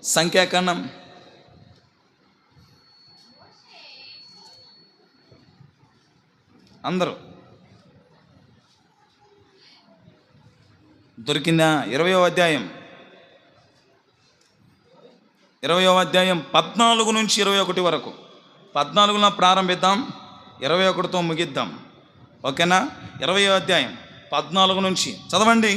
సంఖ్యాకాండం అందరూ దొరికిందా? 20వ అధ్యాయం 14 నుంచి 21 వరకు. 14లో ప్రారంభిద్దాం, 21తో ముగిద్దాం. ఓకేనా? 20వ అధ్యాయం 14 నుంచి చదవండి.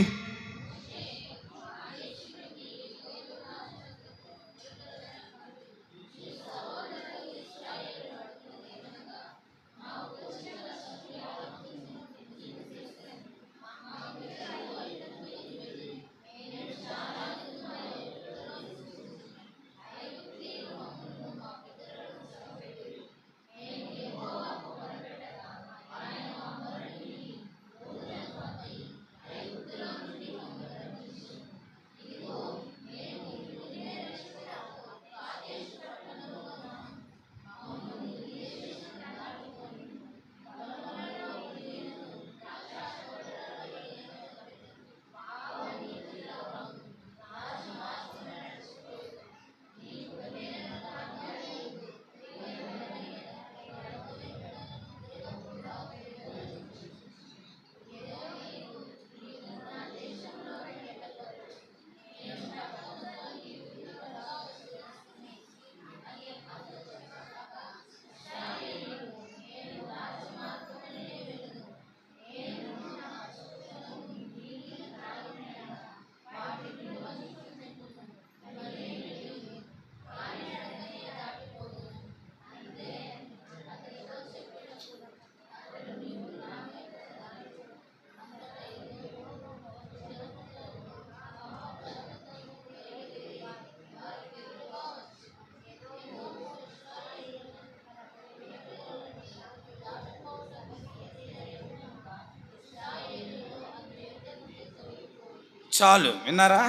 చాలు, విన్నారా?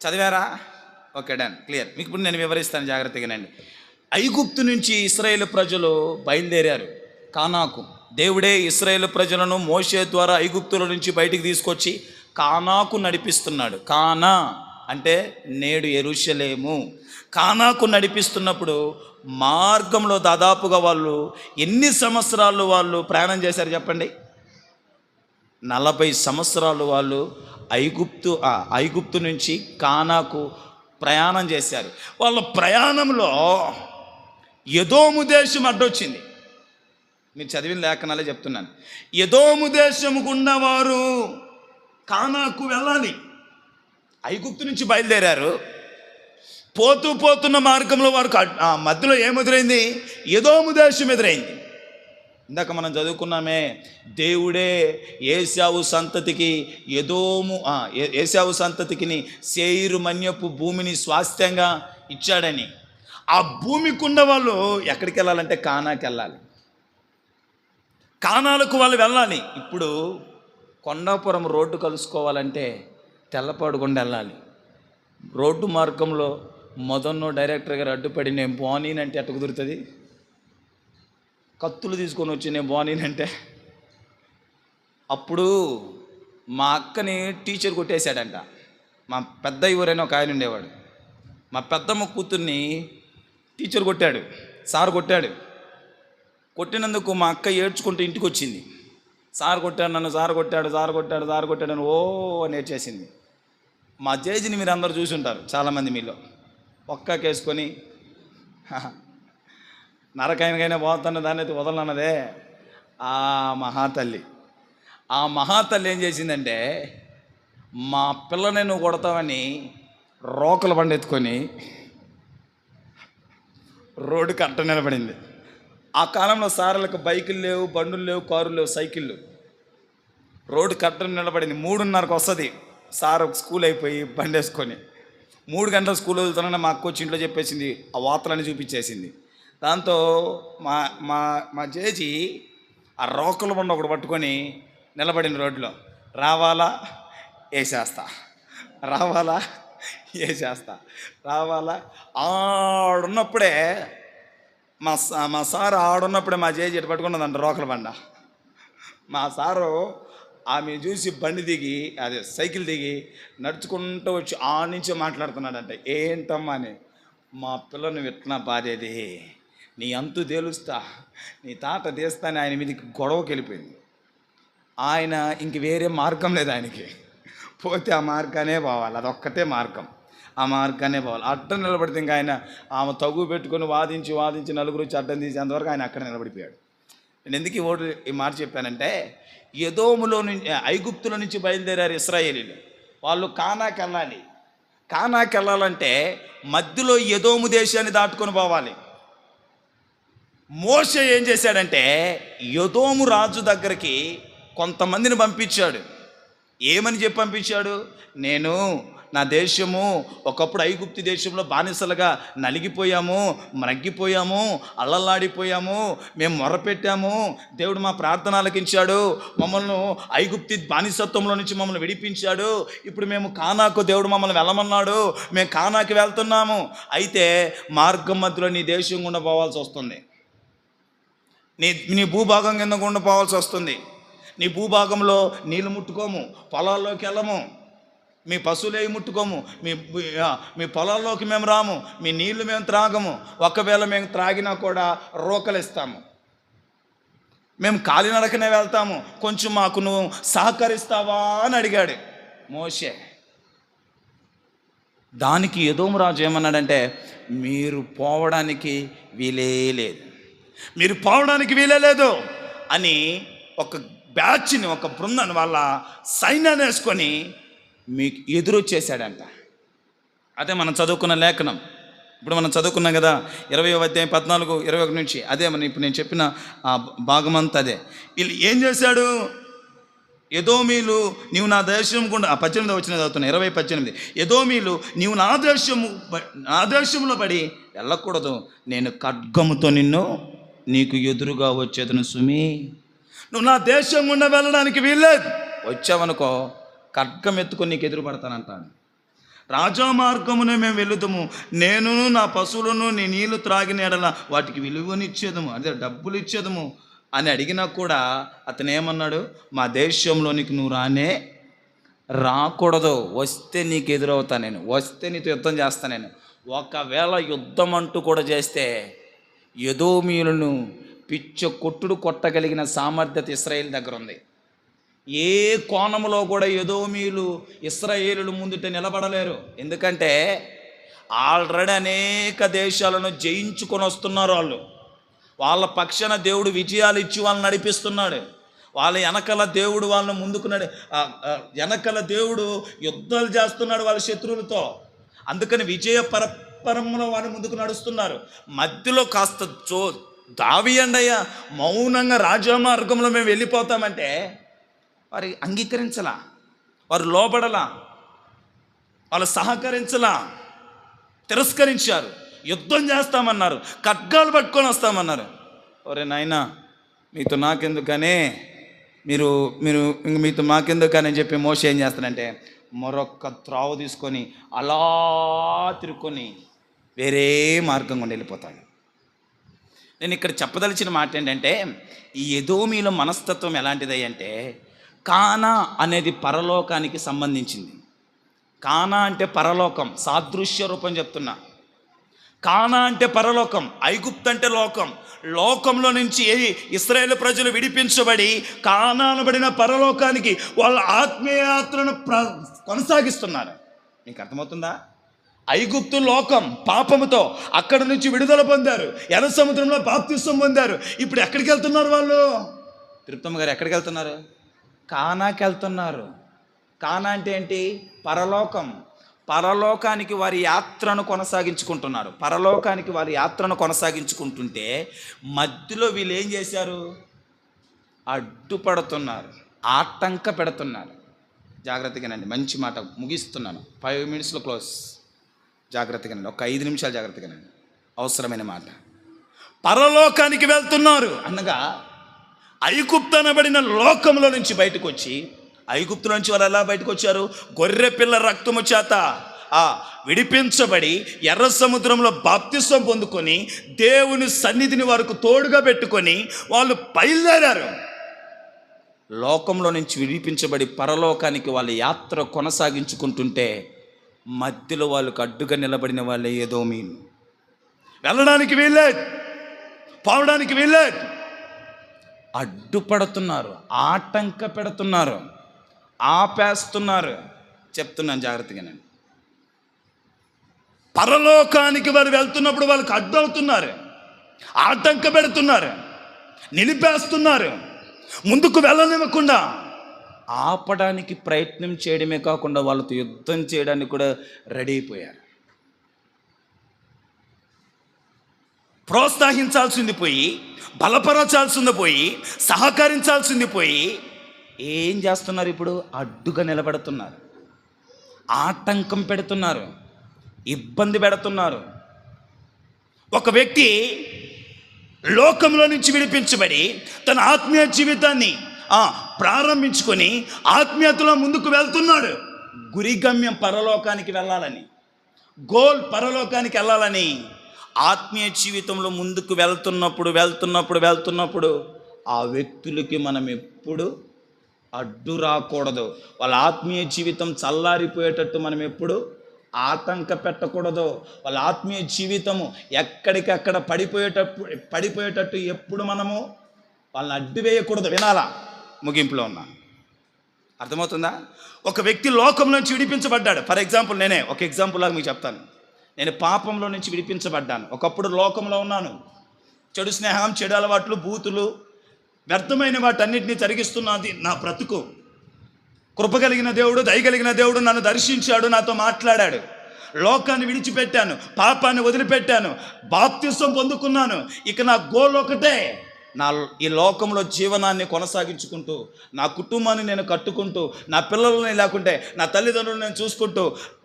చదివారా? Okay, done, clear. మీకు ఇప్పుడు నేను వివరిస్తాను, జాగ్రత్తగానండి. ఐగుప్తు నుంచి ఇశ్రాయేలు ప్రజలు బయలుదేరారు కానాకు. దేవుడే ఇశ్రాయేలు ప్రజలను మోషే ద్వారా ఐగుప్తుల నుంచి బయటికి తీసుకొచ్చి కానాకు నడిపిస్తున్నాడు. కానా అంటే నేడు యెరూషలేము. కానాకు నడిపిస్తున్నప్పుడు మార్గంలో దాదాపుగా వాళ్ళు ఎన్ని సంవత్సరాలు వాళ్ళు ప్రయాణం చేశారు చెప్పండి? 40 సంవత్సరాలు వాళ్ళు ఐగుప్తు నుంచి కానాకు ప్రయాణం చేశారు. వాళ్ళ ప్రయాణంలో ఎదోము దేశం అడ్డొచ్చింది. మీరు చదివిన లేఖనాలే చెప్తున్నాను. ఎదోము దేశము గుండా వారు కానాకు వెళ్ళాలి. ఐగుప్తు నుంచి బయలుదేరారు. పోతున్న మార్గంలో వారికి మధ్యలో ఏమెదురైంది? ఎదోము దేశం ఎదురైంది. ఇందాక మనం చదువుకున్నామే, దేవుడే ఏశావు సంతతికి ఏశావు సంతతికి శేయీరు మన్యపు భూమిని స్వాస్థ్యంగా ఇచ్చాడని. ఆ భూమికున్న వాళ్ళు ఎక్కడికి వెళ్ళాలంటే కానాకి వెళ్ళాలి. కానాలకు వాళ్ళు వెళ్ళాలి. ఇప్పుడు కొండాపురం రోడ్డు కలుసుకోవాలంటే తెల్లపాడుకుండా వెళ్ళాలి. రోడ్డు మార్గంలో మొదన్నో డైరెక్టర్ గారు అడ్డుపడి నేను బానీనంటే ఎట్ట కుదురుతుంది? కత్తులు తీసుకొని వచ్చి నేను బానీనంటే. అప్పుడు మా అక్కని టీచర్ కొట్టేశాడంట. మా పెద్ద ఊరైనా ఒక ఆయన ఉండేవాడు. మా పెద్దమ్మ కూతుర్ని టీచర్ కొట్టాడు, సార్ కొట్టాడు. కొట్టినందుకు మా అక్క ఏడ్చుకుంటూ ఇంటికి వచ్చింది. సార్ కొట్టాడు నన్ను, సార్ కొట్టాడు అని ఓ నేర్చేసింది. మా జేజిని మీరు అందరూ చూసి ఉంటారు చాలామంది మీలో. ఒక్కకేసుకొని నరకైనకైనా పోతున్న దాన్ని అయితే వదలన్నదే ఆ మహాతల్లి. ఆ మహాతల్లి ఏం చేసిందంటే, మా పిల్లని నువ్వు కొడతావని రోకల బండి ఎత్తుకొని రోడ్డుకి అట్ట నిలబడింది. ఆ కాలంలో సార్లకు బైకులు లేవు, బండులు లేవు, కారులు లేవు, సైకిళ్ళు. రోడ్డు కట్టడం నిలబడింది. 3:30కి వస్తుంది సార్ స్కూల్ అయిపోయి బండి వేసుకొని. 3 గంటల స్కూల్ వెళ్తానని మా అక్క వచ్చి ఇంట్లో చెప్పేసింది. ఆ వార్తలన్నీ చూపించేసింది. దాంతో మా జేజీ ఆ రోకల బండి ఒకటి పట్టుకొని నిలబడిన రోడ్లో, రావాలా వేసేస్తా, ఆడున్నప్పుడే మా సారు ఆడున్నప్పుడే మా జేజీ ఇటు పట్టుకున్నదంట రోకల బండ. మా సారు ఆమె చూసి బండి దిగి, అదే సైకిల్ దిగి నడుచుకుంటూ వచ్చి ఆ నుంచే మాట్లాడుతున్నాడంట. ఏంటమ్మా అని, మా పిల్లని విట్నా బాధేది, నీ అంతు తేలుస్తా, నీ తాట తీస్తానే ఆయన మీదకి గొడవకి వెళ్ళిపోయింది. ఆయన ఇంక వేరే మార్గం లేదు ఆయనకి, పోతే ఆ మార్గానే పోవాలి, అదొక్కటే మార్గం, ఆ మార్గానే పోవాలి. అడ్డం నిలబడితే ఇంకా ఆయన ఆమె తగు పెట్టుకొని వాదించి నలుగురు వచ్చి అడ్డం తీసేంతవరకు ఆయన అక్కడ నిలబడిపోయాడు. నేను ఎందుకు ఈ మాట చెప్పానంటే, ఎదోములో నుంచి, ఐగుప్తుల నుంచి బయలుదేరారు ఇశ్రాయేలీలు. వాళ్ళు కానాకి వెళ్ళాలి. కానాకి వెళ్ళాలంటే మధ్యలో ఎదోము దేశాన్ని దాటుకొని పోవాలి. మోషే ఏం చేశాడంటే ఎదోము రాజు దగ్గరికి కొంతమందిని పంపించాడు. ఏమని చెప్పి పంపించాడు? నేను, నా దేశము ఒకప్పుడు ఐగుప్తు దేశంలో బానిసలుగా నలిగిపోయాము, మ్రగ్గిపోయాము, అల్లల్లాడిపోయాము, మేము మొర్రపెట్టాము, దేవుడు మా ప్రార్థన ఆలకించాడు, మమ్మల్ని ఐగుప్తు బానిసత్వంలో నుంచి మమ్మల్ని విడిపించాడు, ఇప్పుడు మేము కానాకు దేవుడు మమ్మల్ని వెళ్ళమన్నాడు, మేము కానాకి వెళ్తున్నాము. అయితే మార్గం మధ్యలో నీ దేశం గుండా పోవాల్సి వస్తుంది, నీ భూభాగం కింద గుండా పోవాల్సి వస్తుంది. నీ భూభాగంలో నీళ్ళు ముట్టుకోము, పొలాల్లోకి వెళ్ళము, మీ పశువులేవి ముట్టుకోము, మీ పొలాల్లోకి మేము రాము, మీ నీళ్లు మేము త్రాగము, ఒకవేళ మేము త్రాగినా కూడా రోకలిస్తాము, మేము కాలినడకనే వెళ్తాము, కొంచెం మాకు నువ్వు సహకరిస్తావా అని అడిగాడు మోషే. దానికి ఎదోము రాజు ఏమన్నాడంటే, మీరు పోవడానికి వీలే లేదు, మీరు పోవడానికి వీలే లేదు అని ఒక బ్యాచ్ని, ఒక బృందాన్ని, వాళ్ళ సైన్యాన్ని వేసుకొని మీకు ఎదురొచ్చేసాడంట. అదే మనం చదువుకున్న లేఖనం. ఇప్పుడు మనం చదువుకున్నాం కదా 20వ అధ్యాయం 14, 21 నుంచి. అదే మనం ఇప్పుడు నేను చెప్పిన ఆ భాగమంతా అదే. వీళ్ళు ఏం చేశాడు? ఎదోమీలు నీవు నా దేశం గుండా, 18 వచ్చిన చదువుతున్నా, 20:18. ఎదోమీలు నీవు నా దేశంలో పడి వెళ్ళకూడదు, నేను ఖడ్గముతో నీకు ఎదురుగా వచ్చేదను సుమి. నువ్వు నా దేశం గుండా వెళ్ళడానికి వీల్లేదు, వచ్చావనుకో ఖడ్గం ఎత్తుకొని నీకు ఎదురు పడతానంటాను. రాజా మార్గమునే మేము వెళుతాము, నేను నా పశువులను నీ నీళ్లు త్రాగిన ఎడల వాటికి విలువనిచ్చేదము, అదే డబ్బులు ఇచ్చేదము అని అడిగినా కూడా అతను ఏమన్నాడు? మా దేశంలోనికి నువ్వు రాకూడదు, వస్తే నీకు ఎదురవుతా నేను, వస్తే నీతో యుద్ధం చేస్తా నేను. ఒకవేళ యుద్ధం అంటూ కూడా చేస్తే ఎదోమీయులను కొట్టుడు కొట్టగలిగిన సామర్థ్యత ఇశ్రాయేలు దగ్గర ఉంది. ఏ కోణంలో కూడా ఎదోమీయులు ఇశ్రాయేలుల ముందుట నిలబడలేరు. ఎందుకంటే ఆల్రెడీ అనేక దేశాలను జయించుకొని వస్తున్నారు వాళ్ళు. వాళ్ళ పక్షాన దేవుడు విజయాలు ఇచ్చి వాళ్ళని నడిపిస్తున్నాడు. వాళ్ళ వెనకల దేవుడు వాళ్ళని ముందుకు వెనకల దేవుడు యుద్ధాలు చేస్తున్నాడు వాళ్ళ శత్రువులతో. అందుకని విజయ పరంపరలో వాళ్ళు ముందుకు నడుస్తున్నారు. మధ్యలో కాస్త దావియండి అయ్యా, మౌనంగా రాజా మార్గంలో మేము వెళ్ళిపోతామంటే వారు అంగీకరించలా, వారు లోబడలా, వాళ్ళు సహకరించలా, తిరస్కరించారు. యుద్ధం చేస్తామన్నారు, ఖడ్గాలు పట్టుకొని వస్తామన్నారు. ఒరే నాయనా, మీతో నాకెందుకనే, మీరు మీతో మాకెందుకని చెప్పి మోషే ఏం చేస్తాడంటే మరొక త్రావు తీసుకొని అలా తిరుక్కొని వేరే మార్గం గుండా వెళ్ళిపోతాడు. నేను ఇక్కడ చెప్పదలిచిన మాట ఏంటంటే, ఈ ఎదోమీల మనస్తత్వం ఎలాంటిది అంటే, కానా అనేది పరలోకానికి సంబంధించింది. కానా అంటే పరలోకం, సాదృశ్య రూపం చెప్తున్నా. కానా అంటే పరలోకం, ఐగుప్తు అంటే లోకం. లోకంలో నుంచి ఇశ్రాయేలు ప్రజలు విడిపించబడి కానానబడిన పరలోకానికి వాళ్ళ ఆత్మీయ యాత్రను కొనసాగిస్తున్నారు. మీకు అర్థమవుతుందా? ఐగుప్తు లోకం పాపముతో, అక్కడి నుంచి విడుదల పొందారు, ఎర్ర సముద్రంలో బాప్తిస్వం పొందారు. ఇప్పుడు ఎక్కడికి వెళ్తున్నారు వాళ్ళు? తిరుపతమ్మ గారు ఎక్కడికి వెళ్తున్నారు? కానాకి వెళ్తున్నారు. కానా అంటే ఏంటి? పరలోకం. పరలోకానికి వారి యాత్రను కొనసాగించుకుంటున్నారు. పరలోకానికి వారి యాత్రను కొనసాగించుకుంటుంటే మధ్యలో వీళ్ళు ఏం చేశారు? అడ్డుపడుతున్నారు, ఆటంక పెడుతున్నారు. జాగ్రత్తగానండి, మంచి మాట ముగిస్తున్నాను, 5 minutesలో క్లోజ్. జాగ్రత్తగానండి, ఒక 5 నిమిషాలు జాగ్రత్తగానండి, అవసరమైన మాట. పరలోకానికి వెళ్తున్నారు అనగా ఐగుప్తు అనబడిన లోకంలో నుంచి బయటకు వచ్చి, ఐగుప్తు నుంచి వారు ఎలా బయటకు వచ్చారు? గొర్రె పిల్ల రక్తము చేత విడిపించబడి ఎర్ర సముద్రంలో బాప్తిస్వం పొందుకొని దేవుని సన్నిధిని వారికి తోడుగా పెట్టుకొని వాళ్ళు బయలుదేరారు. లోకంలో నుంచి విడిపించబడి పరలోకానికి వాళ్ళ యాత్ర కొనసాగించుకుంటుంటే మధ్యలో వాళ్ళకు అడ్డుగా నిలబడిన వాళ్ళే ఏదో మీన్ వెళ్ళడానికి వీల్లేదు, పోవడానికి వీల్లేదు, అడ్డుపడుతున్నారు, ఆటంక పెడుతున్నారు, ఆపేస్తున్నారు. చెప్తున్నాను జాగ్రత్తగా. నేను పరలోకానికి వారు వెళ్తున్నప్పుడు వాళ్ళకి అడ్డవుతున్నారు, ఆటంక పెడుతున్నారు, నిలిపేస్తున్నారు, ముందుకు వెళ్ళనివ్వకుండా ఆపడానికి ప్రయత్నం చేయడమే కాకుండా వాళ్ళతో యుద్ధం చేయడానికి కూడా రెడీ అయిపోయారు. ప్రోత్సహించాల్సింది పోయి, బలపరచాల్సింది పోయి, సహకరించాల్సింది పోయి ఏం చేస్తున్నారు? ఇప్పుడు అడ్డుగా నిలబడుతున్నారు, ఆటంకం పెడుతున్నారు, ఇబ్బంది పెడుతున్నారు. ఒక వ్యక్తి లోకంలో నుంచి విడిపించబడి తన ఆత్మీయ జీవితాన్ని ప్రారంభించుకొని ఆత్మీయతలో ముందుకు వెళ్తున్నాడు. గురి గమ్యం పరలోకానికి వెళ్ళాలని, గోల్ పరలోకానికి వెళ్ళాలని. ఆత్మీయ జీవితంలో ముందుకు వెళ్తున్నప్పుడు ఆ వ్యక్తులకి మనం ఎప్పుడు అడ్డు రాకూడదు. వాళ్ళ ఆత్మీయ జీవితం చల్లారిపోయేటట్టు మనం ఎప్పుడు ఆటంక పెట్టకూడదు. వాళ్ళ ఆత్మీయ జీవితము ఎక్కడికక్కడ పడిపోయేటట్టు ఎప్పుడు మనము వాళ్ళని అడ్డు వేయకూడదు. వినాలా? ముగింపులో ఉన్నా, అర్థమవుతుందా? ఒక వ్యక్తి లోకంలో నుంచి విడిపించబడ్డాడు. ఫర్ ఎగ్జాంపుల్ నేనే ఒక ఎగ్జాంపుల్ లాగా మీకు చెప్తాను. నేను పాపంలో నుంచి విడిపించబడ్డాను. ఒకప్పుడు లోకంలో ఉన్నాను. చెడు స్నేహం, చెడు అలవాట్లు, బూతులు, వ్యర్థమైన వాటన్నిటినీ జరిగిస్తున్నది నా బ్రతుకు. కృప కలిగిన దేవుడు, దయగలిగిన దేవుడు నన్ను దర్శించాడు, నాతో మాట్లాడాడు. లోకాన్ని విడిచిపెట్టాను, పాపాన్ని వదిలిపెట్టాను, బాప్తిసం పొందుకున్నాను. ఇక నా గోల్ ఒకటే, ఈ లోకంలో జీవనాన్ని కొనసాగించుకుంటూ, నా కుటుంబాన్ని నేను కట్టుకుంటూ, నా పిల్లలని లేకుంటే నా తల్లిదండ్రులను నేను చూసుకుంటూ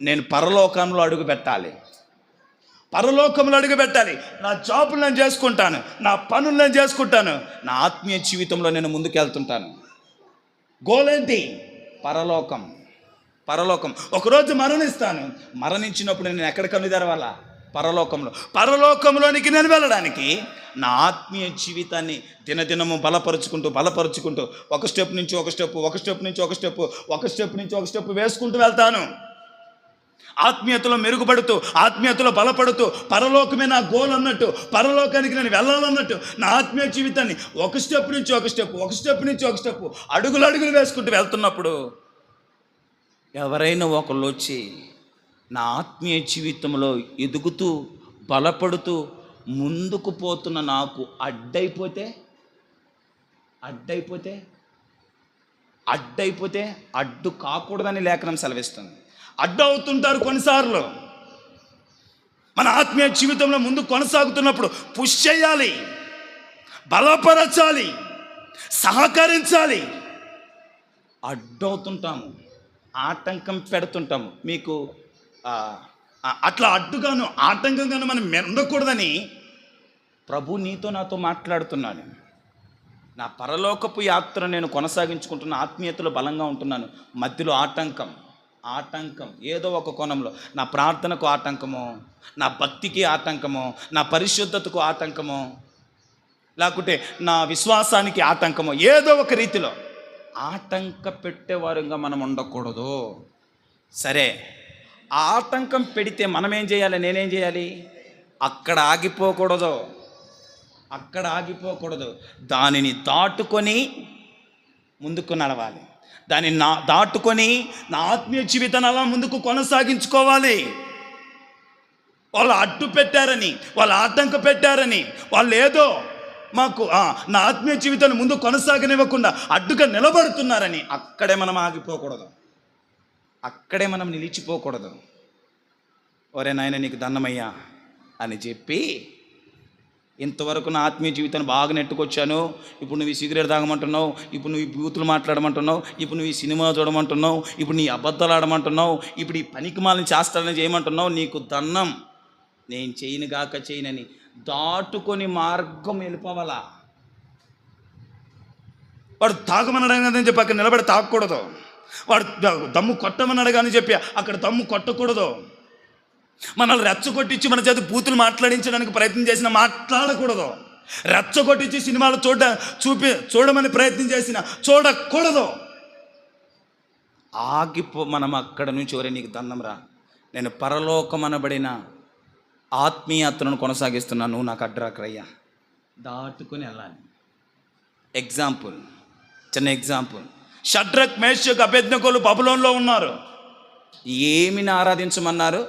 నేను పరలోకంలో అడుగు పెట్టాలి. నా జాబులు నేను చేసుకుంటాను, నా పనులు నేను చేసుకుంటాను, నా ఆత్మీయ జీవితంలో నేను ముందుకెళ్తుంటాను. గోల్ ఏంటి? పరలోకం. ఒకరోజు మరణించినప్పుడు నేను ఎక్కడ కన్ను తెరవాలా? పరలోకంలోనికి నేను వెళ్ళడానికి నా ఆత్మీయ జీవితాన్ని దినదినము బలపరుచుకుంటూ ఒక స్టెప్ నుంచి ఒక స్టెప్ వేసుకుంటూ వెళ్తాను. ఆత్మీయతలో మెరుగుపడుతూ, ఆత్మీయతలో బలపడుతూ, పరలోకమే నా గోల్ అన్నట్టు, పరలోకానికి నేను వెళ్ళాలన్నట్టు నా ఆత్మీయ జీవితాన్ని ఒక స్టెప్ నుంచి ఒక స్టెప్ అడుగులు వేసుకుంటూ వెళ్తున్నప్పుడు ఎవరైనా ఒకళ్ళు వచ్చి నా ఆత్మీయ జీవితంలో ఎదుగుతూ బలపడుతూ ముందుకు పోతున్న నాకు అడ్డైపోతే అడ్డు కాకూడదని లేఖనం సెలవిస్తుంది. అడ్డు అవుతుంటారు కొన్నిసార్లు. మన ఆత్మీయ జీవితంలో ముందు కొనసాగుతున్నప్పుడు పుష్ చేయాలి, బలపరచాలి, సహకరించాలి. అడ్డవుతుంటాము, ఆటంకం పెడుతుంటాము. మీకు అట్లా అడ్డుగాను ఆటంకంగాను మనం ఉండకూడదని ప్రభు నీతో నాతో మాట్లాడుతున్నాడు. నా పరలోకపు యాత్ర నేను కొనసాగించుకుంటున్న, ఆత్మీయతలో బలంగా ఉంటున్నాను. మధ్యలో ఆటంకం ఏదో ఒక కోణంలో, నా ప్రార్థనకు ఆటంకమో, నా భక్తికి ఆటంకమో, నా పరిశుద్ధతకు ఆటంకమో, లేకుంటే నా విశ్వాసానికి ఆటంకమో, ఏదో ఒక రీతిలో ఆటంక పెట్టేవారుగా మనం ఉండకూడదు. సరే, ఆటంకం పెడితే మనం ఏం చేయాలి? నేనేం చేయాలి? అక్కడ ఆగిపోకూడదు. దానిని దాటుకొని ముందుకు నడవాలి. దాన్ని దాటుకొని నా ఆత్మీయ జీవితాన్ని అలా ముందుకు కొనసాగించుకోవాలి. వాళ్ళు అడ్డు పెట్టారని, వాళ్ళు ఆటంక పెట్టారని, వాళ్ళు ఏదో మాకు నా ఆత్మీయ జీవితాన్ని ముందు కొనసాగనివ్వకుండా అడ్డుగా నిలబడుతున్నారని అక్కడే మనం ఆగిపోకూడదు, అక్కడే మనం నిలిచిపోకూడదు. ఒరే నాయన నీకు దండమయ్యా అని చెప్పి, ఇంతవరకు నా ఆత్మీయ జీవితాన్ని బాగా నెట్టుకొచ్చాను, ఇప్పుడు నువ్వు ఈ సిగరెట్ తాగమంటున్నావు, ఇప్పుడు నువ్వు ఈ బూతులు మాట్లాడమంటున్నావు, ఇప్పుడు నువ్వు ఈ సినిమా చూడమంటున్నావు, ఇప్పుడు నీ అబద్ధాలు ఆడమంటున్నావు, ఇప్పుడు ఈ పనికిమాలని చేస్తానని చేయమంటున్నావు, నీకు దండం, నేను చేయనని దాటుకొని మార్గం వెళ్ళిపోవాలా. వాడు తాగమన్నాడని చెప్పి అక్కడ నిలబడి తాగకూడదు. వాడు దమ్ము కొట్టమన్నాడు కానీ చెప్పి అక్కడ దమ్ము కొట్టకూడదు. మనల్ని రెచ్చగొట్టించి మన చేత బూతులు మాట్లాడించడానికి ప్రయత్నం చేసినా మాట్లాడకూడదు. రెచ్చగొట్టించి సినిమాలు చూడమని ప్రయత్నం చేసిన చూడకూడదు. మనం అక్కడ నుంచి ఒరే నీకు దండం రా, నేను పరలోకమనబడిన ఆత్మీయతను కొనసాగిస్తున్నాను, నువ్వు నాకు అడ్రాకరయ్యా, దాటుకుని వెళ్ళాలి. చిన్న ఎగ్జాంపుల్, షడ్రక్ మేషక్ అబేద్నెగోలు బబులోన్లో ఉన్నారు. ఏమిని ఆరాధించమన్నారు?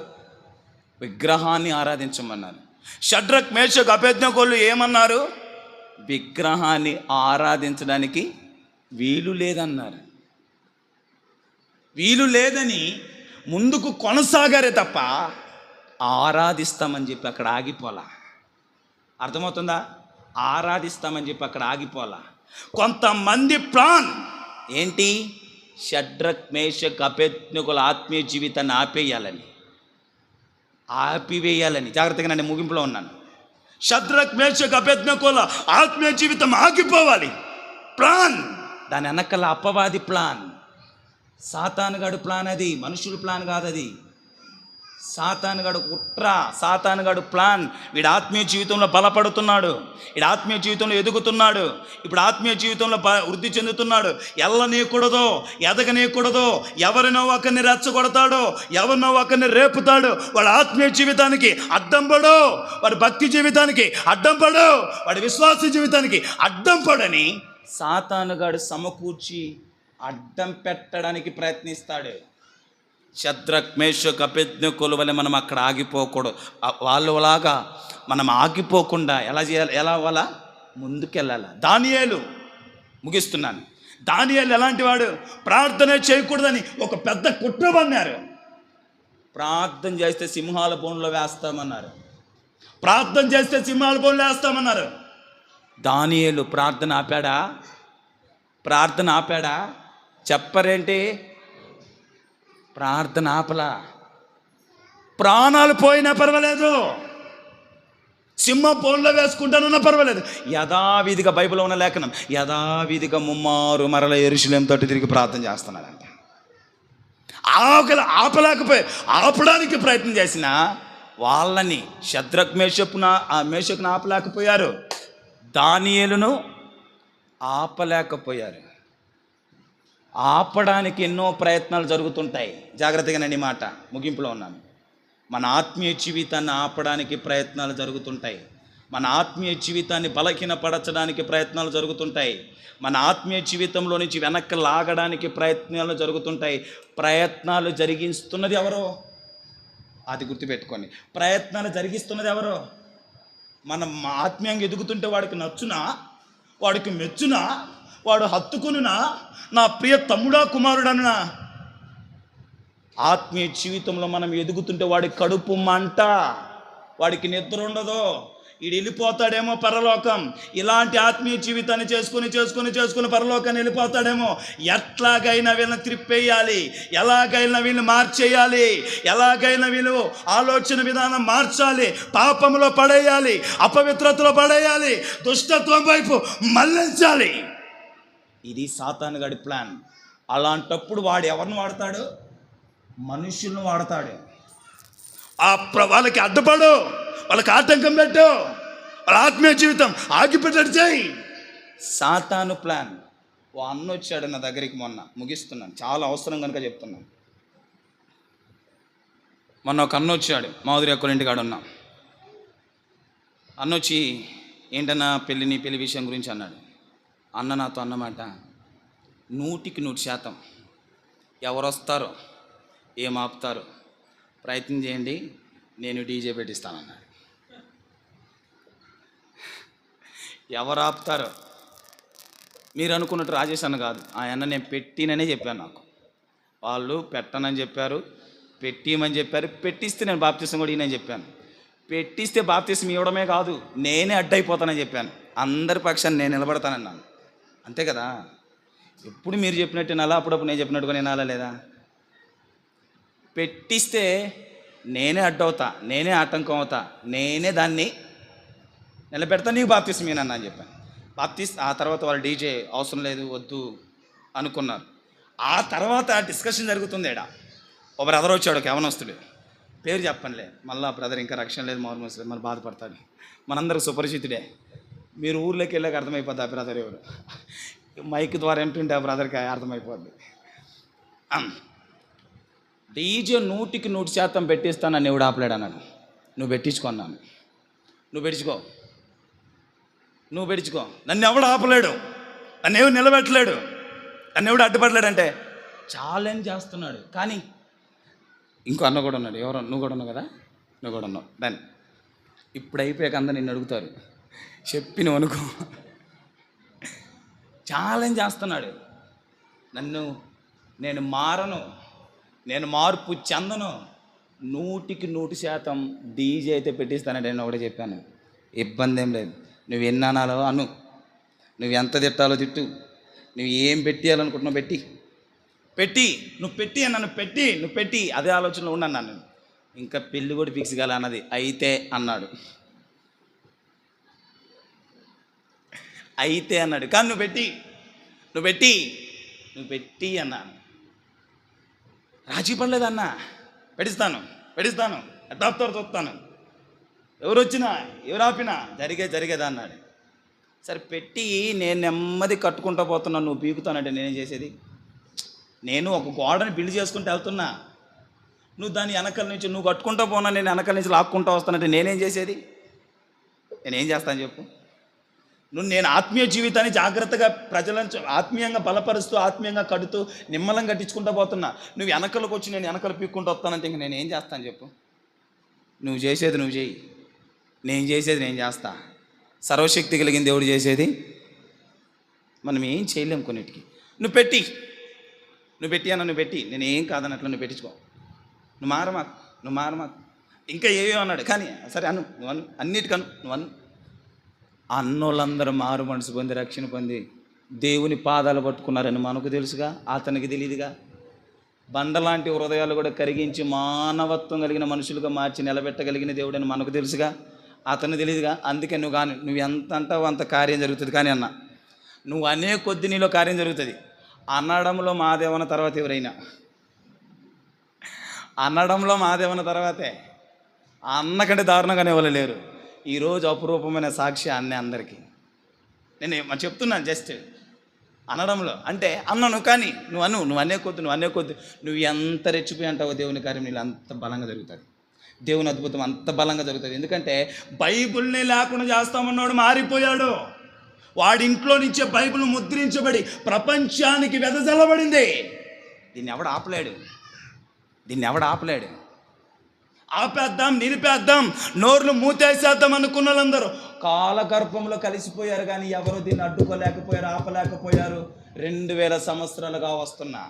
విగ్రహాన్ని ఆరాధించమన్నారు. షడ్రక్ మేషక్ అబేద్నెగోలు ఏమన్నారు? విగ్రహాన్ని ఆరాధించడానికి వీలు లేదన్నారు. వీలు లేదని ముందుకు కొనసాగారే తప్ప ఆరాధిస్తామని చెప్పి అక్కడ ఆగిపోలా. అర్థమవుతుందా? ఆరాధిస్తామని చెప్పి అక్కడ ఆగిపోలా. కొంతమంది ప్లాన్ ఏంటి? షడ్రక్ మేషక్ అబేద్నెగోల ఆత్మీయ జీవితాన్ని ఆపివేయాలని. జాగ్రత్తగా నేను ముగింపులో ఉన్నాను. షడ్రక్ మేషక్ అబేద్నెగోల ఆత్మీయ జీవితం ఆగిపోవాలి. ప్లాన్, దాని వెనకాల అపవాది ప్లాన్, సాతానుగాడు ప్లాన్. అది మనుషుల ప్లాన్ కాదు, అది సాతానుగాడు కుట్ర, సాతానుగాడు ప్లాన్. వీడు ఆత్మీయ జీవితంలో బలపడుతున్నాడు, వీడు ఆత్మీయ జీవితంలో ఎదుగుతున్నాడు, ఇప్పుడు ఆత్మీయ జీవితంలో వృద్ధి చెందుతున్నాడు. ఎల్లనీయకూడదో, ఎదగనీయకూడదో, ఎవరినో ఒకరిని రెచ్చగొడతాడో, ఎవరినో ఒకరిని రేపుతాడు. వాడు ఆత్మీయ జీవితానికి అడ్డం పడు, వాడి భక్తి జీవితానికి అడ్డం పడు, వాడి విశ్వాస జీవితానికి అడ్డం పడని సాతానుగాడు సమకూర్చి అడ్డం పెట్టడానికి ప్రయత్నిస్తాడు. షడ్రక్ మేషక్ అబేద్నెగోల వల్ల మనం అక్కడ ఆగిపోకూడదు. వాళ్ళలాగా మనం ఆగిపోకుండా ఎలా చేయాలి? ఎలా ముందుకెళ్ళాలి. దానియేలు, ముగిస్తున్నాను. దానియేలు ఎలాంటి వాడు? ప్రార్థన చేయకూడదని ఒక పెద్ద కుట్ర పన్నారు. ప్రార్థన చేస్తే సింహాల బోన్లో వేస్తామన్నారు. ప్రార్థన చేస్తే సింహాల బోన్లో వేస్తామన్నారు. దానియేలు ప్రార్థన ఆపాడా? చెప్పరేంటి? ప్రార్థన ఆపలా. ప్రాణాలు పోయినా పర్వాలేదు, సింహం బోన్లో వేసుకుంటానన్నా పర్వాలేదు. యథావిధిగా బైబిల్లో ఉన్న లేఖనం, యథావిధిగా ముమ్మారు మరల యెరూషలేము తట్టు తిరిగి ప్రార్థన చేస్తున్నాడంట. ఆపడానికి ప్రయత్నం చేసిన వాళ్ళని షడ్రక్ మేషకును ఆపలేకపోయారు, దానియేలును ఆపలేకపోయారు. ఆపడానికి ఎన్నో ప్రయత్నాలు జరుగుతుంటాయి. జాగ్రత్తగా నండి, మాట ముగింపులో ఉన్నాను. మన ఆత్మీయ జీవితాన్ని ఆపడానికి ప్రయత్నాలు జరుగుతుంటాయి. మన ఆత్మీయ జీవితాన్ని బలహీనపరచడానికి ప్రయత్నాలు జరుగుతుంటాయి. మన ఆత్మీయ జీవితంలో నుంచి వెనక్కి లాగడానికి ప్రయత్నాలు జరుగుతుంటాయి. ప్రయత్నాలు జరిగిస్తున్నది ఎవరో? అది గుర్తుపెట్టుకోండి. ప్రయత్నాలు జరిగిస్తున్నది ఎవరో? మనం ఆత్మీయంగా ఎదుగుతుంటే వాడికి నచ్చునా, వాడికి మెచ్చునా, వాడు హత్తుకునునా, నా ప్రియ తమ్ముడా కుమారుడన్నా? ఆత్మీయ జీవితంలో మనం ఎదుగుతుంటే వాడి కడుపు మంట, వాడికి నిద్ర ఉండదు, వీడు వెళ్ళిపోతాడేమో పరలోకం. ఇలాంటి ఆత్మీయ జీవితాన్ని చేసుకుని పరలోకాన్ని వెళ్ళిపోతాడేమో. ఎట్లాగైనా వీళ్ళని త్రిప్పేయాలి, ఎలాగైనా వీళ్ళని మార్చేయాలి, ఎలాగైనా వీళ్ళు ఆలోచన విధానం మార్చాలి, పాపంలో పడేయాలి, అపవిత్రతలో పడేయాలి, దుష్టత్వం వైపు మళ్ళించాలి. ఇది సాతానుగాడి ప్లాన్. అలాంటప్పుడు వాడు ఎవరిని వాడతాడు? మనుషులను వాడతాడు. వాళ్ళకి అడ్డుపడు, వాళ్ళకి ఆటంకం పెట్టు, వాళ్ళ ఆత్మీయ జీవితం ఆగిపెట్టడు చేయి. సాతాను ప్లాన్. ఓ అన్న వచ్చాడు నా దగ్గరికి మొన్న, ముగిస్తున్నాను, చాలా అవసరం కనుక చెప్తున్నాను. మొన్న ఒక అన్న వచ్చాడు, మాధురి అక్కల ఇంటికాడ ఉన్నాం. అన్న వచ్చి ఏంటన్నా పెళ్లి విషయం గురించి అన్నాడు. అన్న నాతో అన్నమాట, 100% ఎవరు వస్తారో, ఏం ఆపుతారో ప్రయత్నం చేయండి, నేను డీజే పెట్టిస్తానన్నాడు. ఎవరు ఆపుతారో మీరు అనుకున్నట్టు రాజేష్ అన్న కాదు, ఆ అన్న నేను పెట్టిననే చెప్పాను. నాకు వాళ్ళు పెట్టనని చెప్పారు, పెట్టిమని చెప్పారు. పెట్టిస్తే నేను బాప్తిసం కూడా ఈయనని చెప్పాను. పెట్టిస్తే బాప్తిసం ఇవ్వడమే కాదు, నేనే అడ్డైపోతానని చెప్పాను. అందరి పక్షాన్ని నేను నిలబడతానన్నాను. అంతే కదా? ఎప్పుడు మీరు చెప్పినట్టు వినాలా, అప్పుడప్పుడు నేను చెప్పినట్టుగా వినాలా లేదా? పెట్టిస్తే నేనే అడ్డవుతా, నేనే ఆటంకం అవుతా, నేనే దాన్ని నిలబెడతా, నీకు బాప్తిసం ఈయనన్నా అని చెప్పాను. ఆ తర్వాత వాళ్ళు డీజే అవసరం లేదు, వద్దు అనుకున్నారు. ఆ తర్వాత డిస్కషన్ జరుగుతుంది. ఒక బ్రదర్ వచ్చాడు, ఒక యవనస్తుడు, పేరు చెప్పనులే, మళ్ళీ బ్రదర్ ఇంకా రక్షణ లేదు, మౌర్మస్ మళ్ళీ బాధపడతాడు, మనందరికి సుపరిచితుడే. మీరు ఊర్లోకి వెళ్ళాక అర్థమైపోద్ది ఆ బ్రదర్ ఎవరు. మైక్ ద్వారా వింటుంటే ఆ బ్రదర్కి అర్థమైపోద్ది. డీజే 100% పెట్టిస్తానని ఎవడు ఆపలేడు అన్నాడు. నువ్వు పెట్టించుకున్నాను, నువ్వు పెట్టించుకో. నన్ను ఎవడు ఆపలేడు, నన్ను ఎవడు నిలబెట్టలేడు, నన్ను ఎవడు అడ్డుపడలేడంటే ఛాలెంజ్ చేస్తున్నాడు. కానీ ఇంకో అన్న కూడా ఉన్నాడు. ఎవరు? నువ్వు కూడా ఉన్నావు కదా, నువ్వు కూడా ఉన్నావు. దాన్ని ఇప్పుడు అయిపోయాక అందరు నిన్ను అడుగుతారు, చెప్పి నువ్వు అనుకో. ఛాలెంజ్ చేస్తున్నాడు నన్ను. నేను మారను, నేను మార్పు చెందను. 100% డీజే అయితే పెట్టిస్తానంటే నేను ఒకటే చెప్పాను, ఇబ్బంది ఏం లేదు. నువ్వు ఎన్ని అనాలో అను, నువ్వు ఎంత తిట్టాలో తిట్టు, నువ్వు ఏం పెట్టేయాలనుకుంటున్నావు పెట్టి నువ్వు పెట్టి అదే ఆలోచనలో ఉన్నాను. నేను ఇంకా పెళ్ళి కూడా ఫిక్స్ కాలే అన్నది. అయితే అన్నాడు కానీ నువ్వు పెట్టి అన్నాను. రాజీ పడలేదన్నా. పెట్టిస్తాను ఎట్టాపుతారు చూస్తాను, ఎవరు వచ్చినా ఎవరు ఆపినా జరిగేదా అన్నాడు. సరే పెట్టి నేను నెమ్మది కట్టుకుంటూ పోతున్నాను, నువ్వు పీకుతానంటే నేనేం చేసేది? నేను ఒక గోడని బిల్డ్ చేసుకుంటూ వెళ్తున్నా, నువ్వు దాని వెనకాల నుంచి నువ్వు కట్టుకుంటూ పోనా, నేను వెనకాల నుంచి లాక్కుంటూ వస్తానంటే నేనేం చేసేది? నేనేం చేస్తాను చెప్పు? నేను ఆత్మీయ జీవితాన్ని జాగ్రత్తగా ప్రజలను ఆత్మీయంగా బలపరుస్తూ, ఆత్మీయంగా కడుతూ, నిమ్మలం కట్టించుకుంటూ పోతున్నా. నువ్వు వెనకలకు వచ్చి నేను వెనకలు పీక్కుంటూ వస్తానంటే ఇంక నేను ఏం చేస్తాను చెప్పు? నువ్వు చేసేది నువ్వు చేయి, నేను చేసేది నేను చేస్తా. సర్వశక్తి కలిగిన దేవుడు చేసేది మనం ఏం చేయలేం కొన్నిటికి. నువ్వు పెట్టి అన్న, నువ్వు పెట్టి, నేను ఏం కాదన్నట్లు నువ్వు పెట్టించుకో, నువ్వు మారమాకు ఇంకా ఏవో అన్నాడు. కానీ సరే నువ్వు అన్నిటికను నువ్వు అన్నోళ్ళందరూ మారు మనసు పొంది రక్షణ పొంది దేవుని పాదాలు పట్టుకున్నారని మనకు తెలుసుగా, అతనికి తెలియదుగా. బండలాంటి హృదయాలు కూడా కరిగించి మానవత్వం కలిగిన మనుషులుగా మార్చి నిలబెట్టగలిగిన దేవుడని మనకు తెలుసుగా, అతను తెలియదుగా. అందుకే నువ్వు ఎంత అంటావు అంత కార్యం జరుగుతుంది. కానీ అన్న, నువ్వు అనే కొద్ది నీలో కార్యం జరుగుతుంది. అనడంలో మాదేవన తర్వాత ఎవరైనా అనడంలో మాదేవన తర్వాతే, అన్నకంటే దారుణంగానే ఎవరు లేరు. ఈరోజు అపురూపమైన సాక్షి అన్నే అందరికీ. నేను చెప్తున్నాను జస్ట్ అనడంలో. అంటే అన్నను, కానీ నువ్వు అనే కొద్ది నువ్వు ఎంత రెచ్చిపోయి అంటావో దేవుని కార్యం నీళ్ళు అంత బలంగా జరుగుతుంది. దేవుని అద్భుతం అంత బలంగా జరుగుతుంది. ఎందుకంటే బైబిల్ని లేకుండా చేస్తామన్నాడు మారిపోయాడు. వాడి ఇంట్లో నుంచే బైబిల్ ముద్రించబడి ప్రపంచానికి వెదజల్లబడింది. దీన్ని ఎవడు ఆపలేడు. ఆపేద్దాం, నిలిపేద్దాం, నోర్లు మూతేసేద్దాం అనుకున్న వాళ్ళందరూ కాలగర్భంలో కలిసిపోయారు. కానీ ఎవరు దీన్ని అడ్డుకోలేకపోయారు, ఆపలేకపోయారు. 2000 సంవత్సరాలుగా వస్తున్నా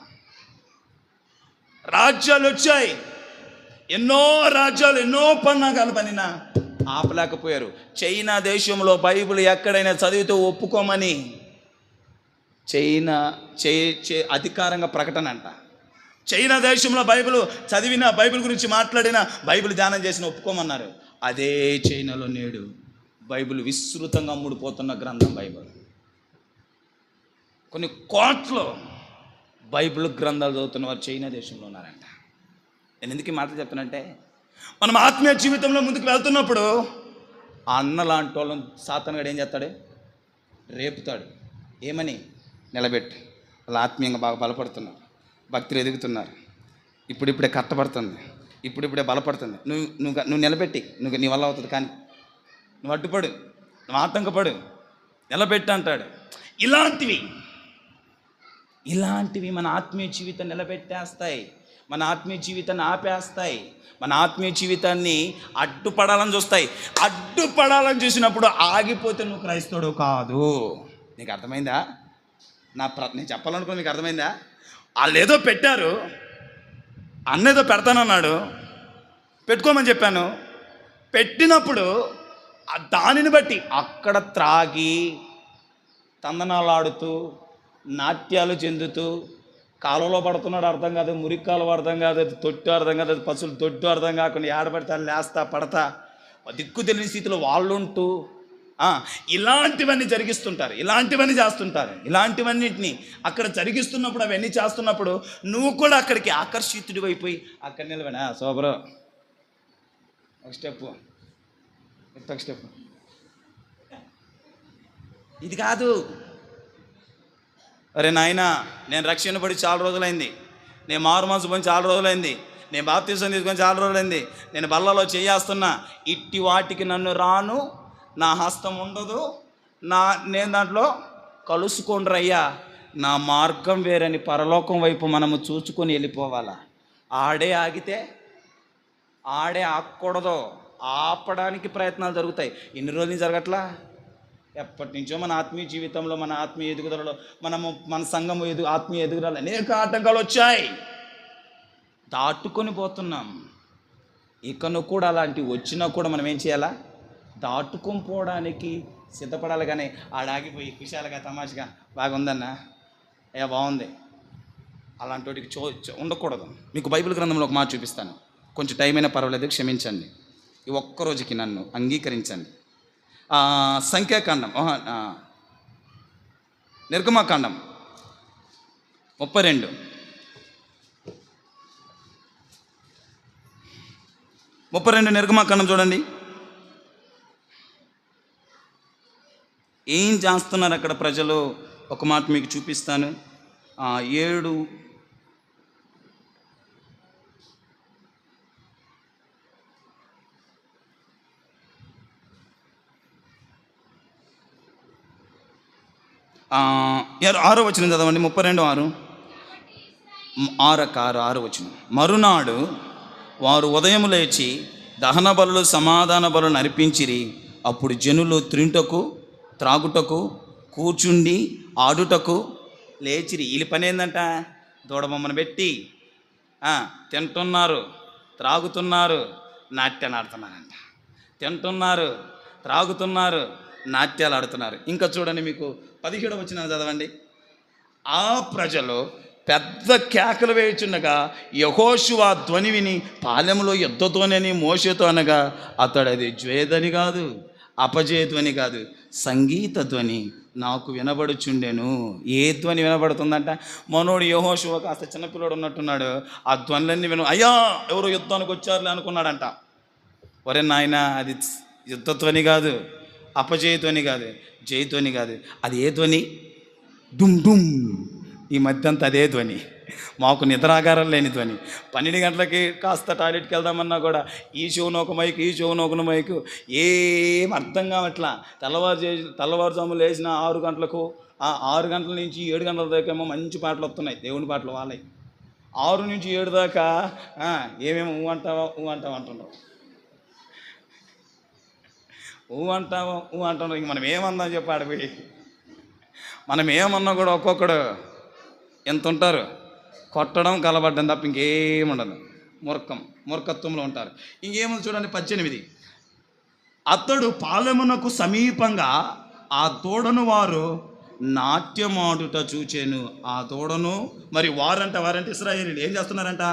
రాజ్యాలు వచ్చాయి, ఎన్నో రాజ్యాలు ఎన్నో పన్నాగాలు పనినా ఆపలేకపోయారు. చైనా దేశంలో బైబిల్ ఎక్కడైనా చదివితే ఒప్పుకోమని చైనా అధికారంగా ప్రకటన అంట. చైనా దేశంలో బైబిల్ చదివిన, బైబిల్ గురించి మాట్లాడిన, బైబిల్ ధ్యానం చేసిన ఒప్పుకోమన్నారు. అదే చైనాలో నేడు బైబిల్ విస్తృతంగా అమ్ముడుపోతున్న గ్రంథం బైబిల్. కొన్ని కోట్లు బైబిల్ గ్రంథాలు చదువుతున్న వారు చైనా దేశంలో ఉన్నారంట. నేను ఎందుకు ఈ మాటలు చెప్తానంటే, మనం ఆత్మీయ జీవితంలో ముందుకు వెళ్తున్నప్పుడు అన్న లాంటి వాళ్ళని సాతానుగాడు ఏం చేస్తాడు? రేపుతాడు. ఏమని? నిలబెట్టి వాళ్ళు ఆత్మీయంగా బాగా బలపడుతున్నారు, భక్తులు ఎదుగుతున్నారు, ఇప్పుడిప్పుడే కట్టబడుతుంది, ఇప్పుడిప్పుడే బలపడుతుంది. నువ్వు నిలబెట్టి, నీ వల్ల అవుతుంది. కానీ నువ్వు అడ్డుపడు, నువ్వు ఆటంకపడు, నిలబెట్టి అంటాడు. ఇలాంటివి మన ఆత్మీయ జీవితాన్ని నిలబెట్టేస్తాయి, మన ఆత్మీయ జీవితాన్ని ఆపేస్తాయి, మన ఆత్మీయ జీవితాన్ని అడ్డుపడాలని చూస్తాయి. అడ్డుపడాలని చూసినప్పుడు ఆగిపోతే నువ్వు క్రైస్తవుడు కాదు. నీకు అర్థమైందా? నేను చెప్పాలనుకున్నా మీకు అర్థమైందా? వాళ్ళు ఏదో పెట్టారు, అన్నేదో పెడతానన్నాడు, పెట్టుకోమని చెప్పాను. పెట్టినప్పుడు దానిని బట్టి అక్కడ త్రాగి తందనాలాడుతూ నాట్యాలు చెందుతూ కాలువలో పడుతున్నాడు అర్థం కాదు, మురికి కాలువ అర్థం కాదు, అది తొట్టు అర్థం కాదు, అది పశువులు తొట్టు అర్థం కాకుండా ఏడబడితే లేస్తా పడతా దిక్కు తెలియని స్థితిలో వాళ్ళుంటూ ఇలాంటివన్నీ జరిగిస్తుంటారు, ఇలాంటివన్నీ చేస్తుంటారు. ఇలాంటివన్నింటినీ అక్కడ జరిగిస్తున్నప్పుడు, అవన్నీ చేస్తున్నప్పుడు నువ్వు కూడా అక్కడికి ఆకర్షితుడి అయిపోయి అక్కడ నిలబడినా సోబరో ఒక స్టెప్ ఇది కాదు. అరే నాయనా, నేను రక్షణ పడి చాలా రోజులైంది, నేను మారు మనసు పోయి చాలా రోజులైంది, నేను బాప్తిసం తీసుకొని చాలా రోజులైంది, నేను బల్లలో చేయేస్తున్నా, ఇట్టి వాటికి నన్ను రాను, నా హస్తం ఉండదు, నేను దాంట్లో కలుసుకోండ్రయ్యా, నా మార్గం వేరని పరలోకం వైపు మనము చూచుకొని వెళ్ళిపోవాలా. ఆడే ఆగితే ఆడే ఆగకూడదు, ఆపడానికి ప్రయత్నాలు జరుగుతాయి. ఎన్ని రోజుల నుంచి జరగట్లా? ఎప్పటి నుంచో మన ఆత్మీయ జీవితంలో, మన ఆత్మీయ ఎదుగుదలలో, మన సంఘం ఆత్మీయ ఎదుగుదల అనేక ఆటంకాలు వచ్చాయి, దాటుకొని పోతున్నాం. ఇకను కూడా అలాంటివి వచ్చినా కూడా మనం ఏం చేయాలా? దాటుకొని పోవడానికి సిద్ధపడాలి. కానీ ఆడాగిపోయి కుశాలుగా తమాషగా బాగుందన్నా, అయ్యా బాగుంది, అలాంటి వాటికి ఉండకూడదు. మీకు బైబిల్ గ్రంథంలో ఒక మాట చూపిస్తాను, కొంచెం టైం అయినా పర్వాలేదు, క్షమించండి, ఈ ఒక్కరోజుకి నన్ను అంగీకరించండి. సంఖ్యాకాండం, నిర్గమకాండం 32 నిర్గమకాండం చూడండి. ఏం చేస్తున్నారు అక్కడ ప్రజలు? ఒక మాట మీకు చూపిస్తాను. 7 6వ వచనం చదవండి. 32:6. 6 వచనం. మరునాడు వారు ఉదయం లేచి దహన బలులు సమాధాన బలులు అర్పించిరి. అప్పుడు జనులు త్రింటకు త్రాగుటకు కూర్చుండి ఆడుటకు లేచిరి. వీళ్ళ పని ఏంటంట? దూడబొమ్మను పెట్టి తింటున్నారు, త్రాగుతున్నారు, నాట్యాలు ఆడుతున్నారంట. తింటున్నారు, త్రాగుతున్నారు, నాట్యాలు ఆడుతున్నారు. ఇంకా చూడండి, మీకు 17వ వచనం చదవండి. ఆ ప్రజలు పెద్ద కేకలు వేయుచుండగా యెహోషువ ధ్వని విని పాలెంలో యుద్ధతోనని మోషేతో అనగా, అతడు అది జ్వేదని కాదు, అపజయధ్వని కాదు, సంగీత ధ్వని నాకు వినబడుచుండెను. ఏ ధ్వని వినబడుతుందంట? మనోడు యెహోషువ కాస్త చిన్నపిల్లడు ఉన్నట్టున్నాడు, ఆ ధ్వనులన్నీ అయ్యా ఎవరో యుద్ధానికి వచ్చారులే అనుకున్నాడంట. ఒరే నాయన, అది యుద్ధధ్వని కాదు, అపజయధ్వని కాదు, జయధ్వని కాదు. అది ఏ ధ్వని? డుమ్ డుమ్. ఈ మధ్య అంతా అదే ధ్వని, మాకు నిద్రాగారం లేని ధ్వని. 12 గంటలకి కాస్త టాయిలెట్కి వెళ్దామన్నా కూడా ఈ చెవును ఒక మైకు, ఈ చెవును ఒక మైకు, ఏం అర్థం కావట్లా. తెల్లవారుజాము లేచిన 6 గంటలకు, 6 గంటల నుంచి 7 గంటల దాకా ఏమో మంచి పాటలు వస్తున్నాయి, దేవుని పాటలు వాళ్ళవి. 6 నుంచి 7 దాకా ఏమేమో అంటావా అంటున్నావు, అంటున్నావు. ఇంక మనం ఏమన్నా చెప్పి ఆడిపోయి, మనం ఏమన్నా కూడా ఒక్కొక్కడు ఎంత ఉంటారు, కొట్టడం కలబడ్డం తప్ప ఇంకేముండదు. మూర్ఖత్వంలో ఉంటారు. ఇంకేముంది చూడండి. 18. అతడు పాలెమునకు సమీపంగా ఆ తోడను వారు నాట్యమాడుట చూచెను. ఆ తోడను మరి వారంటే ఇశ్రాయేలీయులు ఏం చేస్తున్నారంట?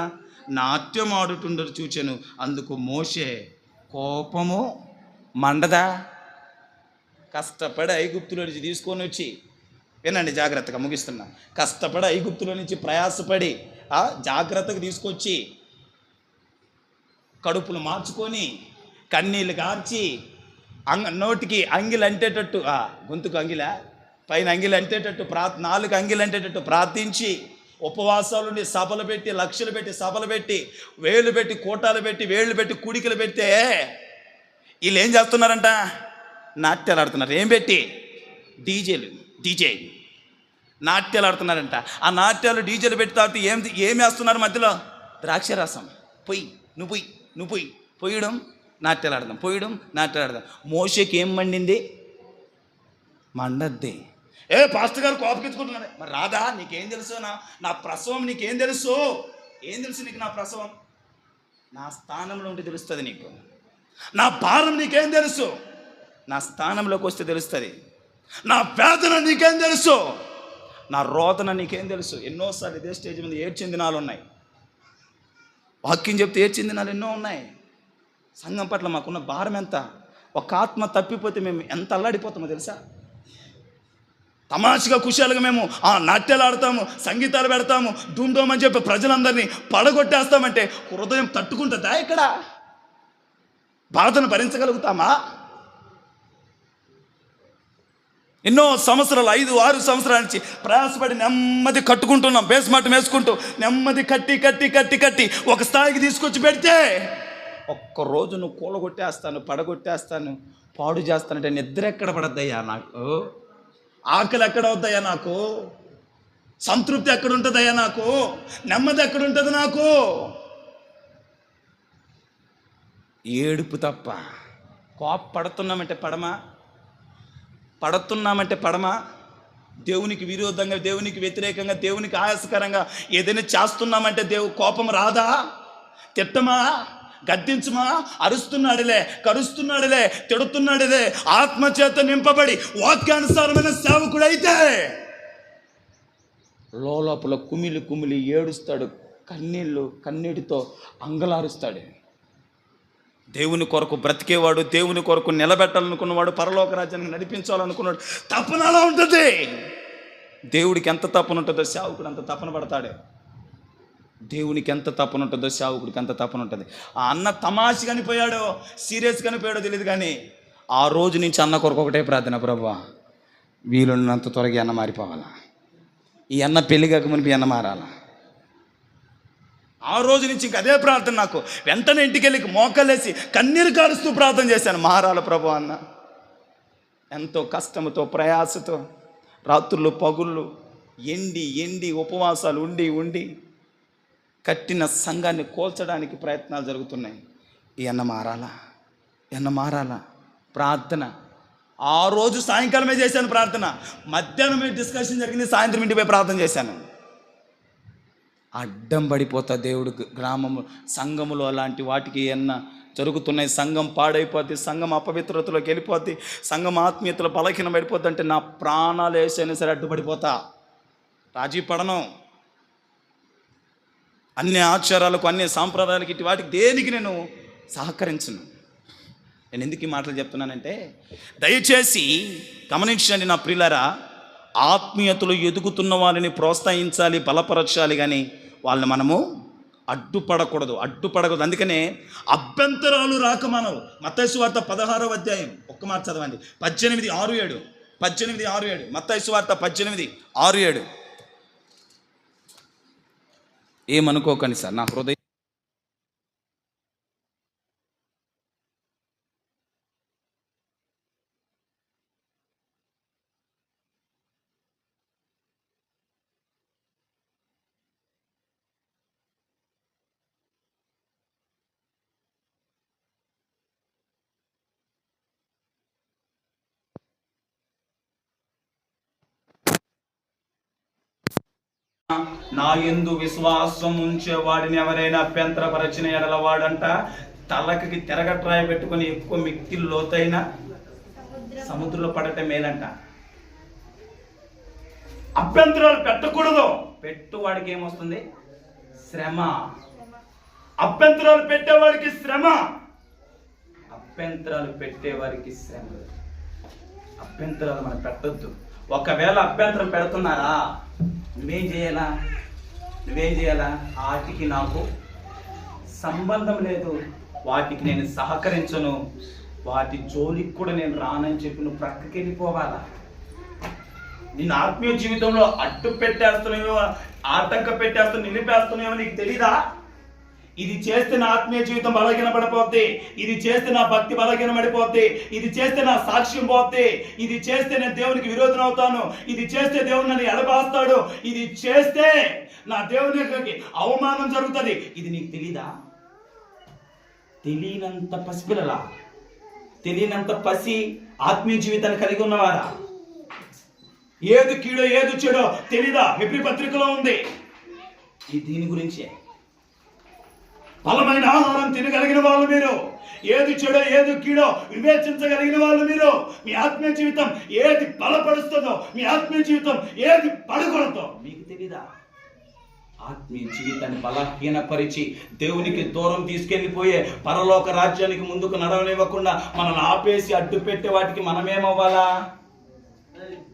నాట్యమాడుతుండ చూచెను. అందుకు మోషే కోపము మండదా? కష్టపడి ఐగుప్తులో నుంచి తీసుకొని వచ్చి, వినండి జాగ్రత్తగా, ముగిస్తున్నా. కష్టపడి ఐగుప్తులో నుంచి ప్రయాసపడి జాగ్రత్తగా తీసుకొచ్చి కడుపులు మార్చుకొని కన్నీళ్ళు కార్చి నోటికి అంగిలు అంటేటట్టు, గొంతుకు అంగిల పైన అంగిలు అంటేటట్టు 4 అంగిలు అంటేటట్టు ప్రార్థించి ఉపవాసాలుండి సభలు పెట్టి, లక్షలు పెట్టి సభలు పెట్టి, వేళ్ళు పెట్టి, కోటాలు పెట్టి, వేళ్ళు పెట్టి, కుడికలు పెడితే వీళ్ళు ఏం చేస్తున్నారంట? నాట్యాలు ఆడుతున్నారు. ఏం పెట్టి? డీజే నాట్యాలు ఆడుతున్నారంట. ఆ నాట్యాలు డీజేలు పెట్టి తాగుతూ ఏం వేస్తున్నారు మధ్యలో? ద్రాక్షరసం. నువ్వు పోయడం, నాట్యాలు ఆడదాం, నాట్యాలు ఆడదాం. మోషేకి ఏం మండింది? మండద్ది. పాస్టర్ గారు కోపగించుకుంటున్నారు. మరి రాదా? నీకేం తెలుసు? నా ప్రసవం నీకేం తెలుసు? ఏం తెలుసు నీకు? నా ప్రసవం నా స్థానంలో ఉంటే తెలుస్తుంది నీకు. నా భారం నీకేం తెలుసు? నా స్థానంలోకి వస్తే తెలుస్తుంది. నా వేదన నీకేం తెలుసు? నా రోదన నీకేం తెలుసు? ఎన్నోసార్లు ఇదే స్టేజ్ మీద ఏడ్చిన దినాలు ఉన్నాయి. వాక్యం చెప్తే ఏడ్చిన దినాలు ఎన్నో ఉన్నాయి. సంఘం పట్ల మాకున్న భారం ఎంత? ఒక ఆత్మ తప్పిపోతే మేము ఎంత అల్లాడిపోతామో తెలుసా? తమాషగా కుశాలుగా మేము నాట్యాలు ఆడతాము, సంగీతాలు పెడతాము, ధూమ్ధూమని చెప్పి ప్రజలందరినీ పడగొట్టేస్తామంటే హృదయం తట్టుకుంటుందా? ఇక్కడ బాధను భరించగలుగుతామా? ఎన్నో సంవత్సరాలు 5-6 సంవత్సరాల నుంచి ప్రయాసపడి నెమ్మది కట్టుకుంటున్నాం, బేస్మట్ వేసుకుంటూ నెమ్మది కట్టి ఒక స్థాయికి తీసుకొచ్చి పెడితే ఒక్కరోజు నువ్వు కూలగొట్టేస్తాను, పడగొట్టేస్తాను, పాడు చేస్తానంటే నిద్ర ఎక్కడ పడద్దయ్యా నాకు, ఆకలి ఎక్కడ అవుతాయా నాకు, సంతృప్తి ఎక్కడ ఉంటుందయ్యా నాకు, నెమ్మది ఎక్కడ ఉంటుంది నాకు? ఏడుపు తప్ప. పడుతున్నామంటే పడమా, దేవునికి విరోధంగా, దేవునికి వ్యతిరేకంగా, దేవునికి ఆయాసకరంగా ఏదైనా చేస్తున్నామంటే కోపం రాదా? తిట్టమా, గద్దించమా, అరుస్తున్నాడులే, కరుస్తున్నాడులే, తిడుతున్నాడులే, ఆత్మచేత నింపబడి వాక్యానుసారమైన సేవకుడైతే లోపల కుమిలి ఏడుస్తాడు, కన్నీటితో అంగలారుస్తాడు. దేవుని కొరకు బ్రతికేవాడు, దేవుని కొరకు నిలబెట్టాలనుకున్నవాడు, పరలోక రాజ్యాన్ని నడిపించాలనుకున్నాడు, తపన అలా ఉంటుంది. దేవుడికి ఎంత తపన ఉంటుందో సేవకుడు అంత తపన పడతాడు. దేవునికి ఎంత తపన ఉంటుందో సేవకుడికి అంత తపన ఉంటుంది. ఆ అన్న తమాష కనిపోయాడో సీరియస్ కనిపోయాడో తెలియదు, కానీ ఆ రోజు నుంచి అన్న కొరకు ఒకటే ప్రార్థన, ప్రభువా వీలున్నంత త్వరగా అన్న మారిపోవాలా, ఈ అన్న పెళ్లి కాక మునిపి అన్న మారాలా. ఆ రోజు నుంచి ఇంక అదే ప్రార్థన. నాకు వెంటనే ఇంటికి వెళ్ళి మోకలేసి కన్నీరు కారుస్తూ ప్రార్థన చేశాను, మారాల ప్రభు అన్న. ఎంతో కష్టంతో ప్రయాసతో రాత్రులు పగుళ్ళు ఎండి ఉపవాసాలు ఉండి కట్టిన సంఘాన్ని కోల్చడానికి ప్రయత్నాలు జరుగుతున్నాయి. ఈ అన్న మారాలా ప్రార్థన. ఆ రోజు సాయంకాలమే చేశాను ప్రార్థన. మధ్యాహ్నం డిస్కషన్ జరిగింది, సాయంత్రం ఇంటికి పోయి ప్రార్థన చేశాను. అడ్డం పడిపోతా దేవుడు. గ్రామము సంఘములో అలాంటి వాటికి ఏమన్నా జరుగుతున్నాయి, సంఘం పాడైపోద్ది, సంఘం అపవిత్రతలోకి వెళ్ళిపోద్ది, సంఘం ఆత్మీయతలో బలహీనం పడిపోద్ది అంటే నా ప్రాణాలు వేసైనా సరే అడ్డుపడిపోతా, రాజీ పడను. అన్ని ఆచారాలకు, అన్ని సాంప్రదాయాలకి, ఇటు వాటికి దేనికి నేను సహకరించను. నేను ఎందుకు ఈ మాటలు చెప్తున్నానంటే, దయచేసి గమనించండి నా ప్రియులారా, ఆత్మీయతలు ఎదుగుతున్న వాళ్ళని ప్రోత్సహించాలి, బలపరచాలి, కానీ వాళ్ళని మనము అడ్డుపడకూడదు. అందుకనే అభ్యంతరాలు రాకమానవు. మత్తయి సువార్త 16వ అధ్యాయం ఒక్క మాట చదవండి, 18:6-7. మత్తయి సువార్త 18:6-7. ఏమనుకోకండి సార్, నా హృదయం నా యందు విశ్వాసం ఉంచేవాడిని ఎవరైనా అభ్యంతరపరచిన ఎడలవాడంట తలకి తిరగట్రాయి పెట్టుకొని ఎక్కువ మిక్కిలు లోతైన సముద్రంలో పడటం మేలంట. అభ్యంతరాలు పెట్టకూడదు. పెట్టువాడికి ఏమొస్తుంది? శ్రమ. అభ్యంతరాలు పెట్టేవాడికి శ్రమ. అభ్యంతరాలు మనం పెట్టొద్దు. ఒకవేళ అభ్యంతరం పెడుతున్నారా, నువ్వేం చేయాలా? వాటికి నాకు సంబంధం లేదు, వాటికి నేను సహకరించను, వాటి జోలికి కూడా నేను రానని చెప్పి నువ్వు ప్రక్కకి వెళ్ళిపోవాలా. నేను ఆత్మీయ జీవితంలో అడ్డు పెట్టేస్తున్నాయో, ఆటంక పెట్టేస్తున్నాయో, నిలిపేస్తున్నాయో నీకు తెలీదా? ఇది చేస్తే నా ఆత్మీయ జీవితం బలహీనపడిపోద్ది, ఇది చేస్తే నా భక్తి బలహీనపడిపోద్ది, ఇది చేస్తే నా సాక్ష్యం పోద్ది, ఇది చేస్తే నేను దేవునికి విరోధం అవుతాను, ఇది చేస్తే దేవుడు నన్ను ఎడబాస్తాడు, ఇది చేస్తే నా దేవునికి అవమానం జరుగుతుంది. ఇది నీకు తెలీదా? తెలియనంత పసిపిల్లలా, తెలియనంత పసి ఆత్మీయ జీవితాన్ని కలిగి ఉన్నవారా? ఏది కీడో ఏది చెడో తెలీదా? హెబ్రీ పత్రికలో ఉంది. దీని గురించే బలమైన ఆహారం తినగలిగిన వాళ్ళు మీరు, ఏది చెడో ఏది కీడో వివేచించగలిగిన వాళ్ళు మీరు. మీ ఆత్మీయ జీవితం ఏది బలపరుస్తుందో, మీ ఆత్మీయ జీవితం ఏది పడకూడదో మీకు తెలీదా? ఆత్మీయ జీవితాన్ని బలహీనపరిచి దేవునికి దూరం తీసుకెళ్లిపోయే, పరలోక రాజ్యానికి ముందుకు నడవనివ్వకుండా మనల్ని ఆపేసి అడ్డు పెట్టే వాటికి మనమేమవ్వాలా?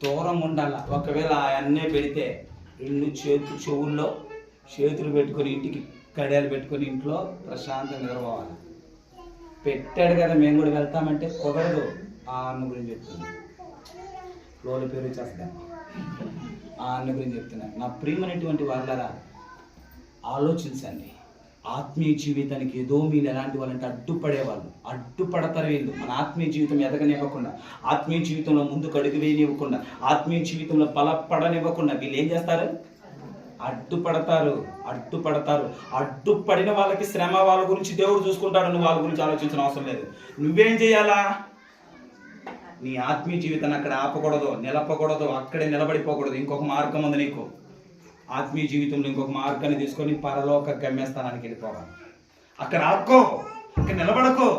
దూరం ఉండాలా. ఒకవేళ అన్నే పెడితే 2 చెవుల్లో చేతులు పెట్టుకొని, ఇంటికి కడియాలు పెట్టుకొని ఇంట్లో ప్రశాంతంగా నిద్రపోవాలి. పెట్టాడు కదా మేము కూడా వెళ్తామంటే కుదరదు. ఆ అన్న గురించి చెప్తుంది. ఫ్లోలో పేరు వచ్చేస్తాను. ఆ అన్న గురించి చెప్తున్నాను. నా ప్రియమైనటువంటి వాళ్ళారా, ఆలోచించండి. ఆత్మీయ జీవితానికి ఏదో మీరు ఎలాంటి వాళ్ళంటే అడ్డుపడేవాళ్ళు, అడ్డుపడతారు వీళ్ళు. మన ఆత్మీయ జీవితం ఎదగనివ్వకుండా, ఆత్మీయ జీవితంలో ముందుకు అడుగు వేయనివ్వకుండా, ఆత్మీయ జీవితంలో బలపడనివ్వకుండా వీళ్ళు ఏం చేస్తారు? అడ్డుపడతారు. అడ్డుపడిన వాళ్ళకి శ్రమ, వాళ్ళ గురించి దేవుడు చూసుకుంటాడు. నువ్వు వాళ్ళ గురించి ఆలోచించిన అవసరం లేదు. నువ్వేం చేయాలా? నీ ఆత్మీయ జీవితాన్ని అక్కడ ఆపకూడదు, నిలపకూడదు, అక్కడే నిలబడిపోకూడదు. ఇంకొక మార్గం ఉంది నీకు. ఆత్మీయ జీవితంలో ఇంకొక మార్గాన్ని తీసుకొని పరలోక గమ్యస్థానానికి వెళ్ళిపోవాలి. అక్కడ ఆపుకో, అక్కడ నిలబడకో,